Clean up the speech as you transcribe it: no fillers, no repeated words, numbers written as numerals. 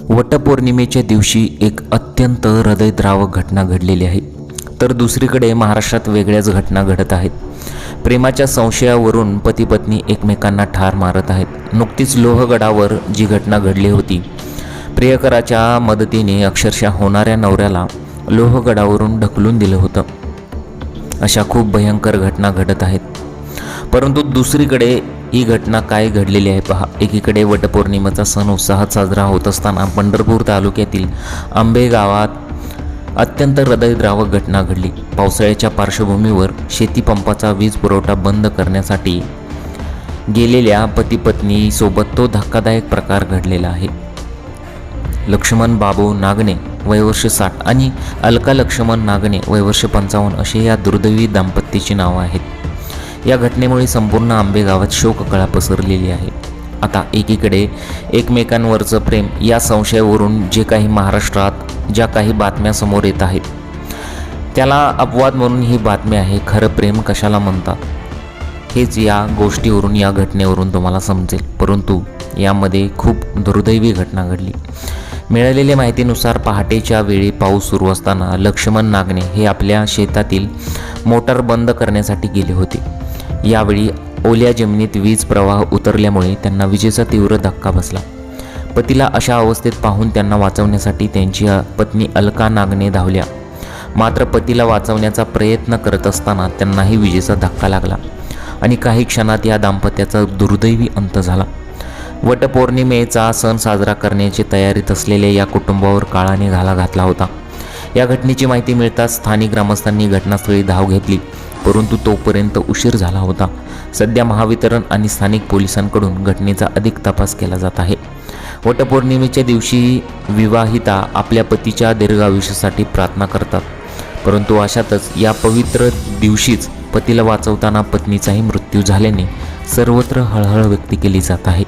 वटपौर्णिमेच्या दिवशी एक अत्यंत हृदयद्रावक घटना घडलेली आहे, तर दुसरीकडे महाराष्ट्रात वेगळ्याच घटना घडत आहेत. प्रेमाच्या संशयावरून पती पत्नी एकमेकांना ठार मारत आहेत. नुकतीच लोहगडावर जी घटना घडली होती, प्रियकराच्या मदतीने अक्षरशः होणाऱ्या नवऱ्याला लोहगडावरून ढकलून दिलं होतं. अशा खूप भयंकर घटना घडत आहेत. परंतु दुसरीकडे ही घटना काय घडलेली आहे पहा. एकीकडे वटपौर्णिमेचा सण उत्साहात साजरा होत असताना पंढरपूर तालुक्यातील आंबे गावात अत्यंत हृदयद्रावक घटना घडली. पावसाळ्याच्या पार्श्वभूमीवर शेतीपंपाचा वीज पुरवठा बंद करण्यासाठी गेलेल्या पती पत्नीसोबत तो धक्कादायक प्रकार घडलेला आहे. लक्ष्मण बाबू नागणे वयवर्ष 60 आणि अलका लक्ष्मण नागणे वयवर्ष 55 असे या दुर्दैवी दाम्पत्याची नावं आहेत. या घटनेमुळे संपूर्ण आंबे गावात शोककळा पसरलेली आहे. आता एकीकडे एकमेकांवरचं प्रेम या संशयावरून जे काही महाराष्ट्रात ज्या काही बातम्या समोर येत आहेत, त्याला अपवाद म्हणून ही बातमी आहे. खरं प्रेम कशाला म्हणतात हेच या गोष्टीवरून, या घटनेवरून तुम्हाला समजेल. परंतु यामध्ये खूप दुर्दैवी घटना घडली. मिळालेल्या माहितीनुसार पहाटेच्या वेळी पाऊस सुरू असताना लक्ष्मण नागणे हे आपल्या शेतातील मोटार बंद करण्यासाठी गेले होते. यावेळी ओल्या जमिनीत वीज प्रवाह उतरल्यामुळे त्यांना विजेचा तीव्र धक्का बसला. पतीला अशा अवस्थेत पाहून त्यांना वाचवण्यासाठी त्यांची पत्नी अलका नागणे धावल्या. मात्र पतीला वाचवण्याचा प्रयत्न करत असताना त्यांनाही विजेचा धक्का लागला आणि काही क्षणात या दाम्पत्याचा दुर्दैवी अंत झाला. वटपौर्णिमेचा सण साजरा करण्याची तयारीत असलेल्या या कुटुंबावर काळाने घाला घातला होता. या घटनेची माहिती मिळताच स्थानिक ग्रामस्थांनी घटनास्थळी धाव घेतली, परंतु तोपर्यंत उशीर झाला होता. सध्या महावितरण आणि स्थानिक पोलिसांकडून घटनेचा अधिक तपास केला जात आहे. वटपौर्णिमेच्या दिवशी विवाहिता आपल्या पतीच्या दीर्घायुष्यासाठी प्रार्थना करतात, परंतु अशातच या पवित्र दिवशीच पतीला वाचवताना पत्नीचाही मृत्यू झाल्याने सर्वत्र हळहळ व्यक्त केली जात आहे.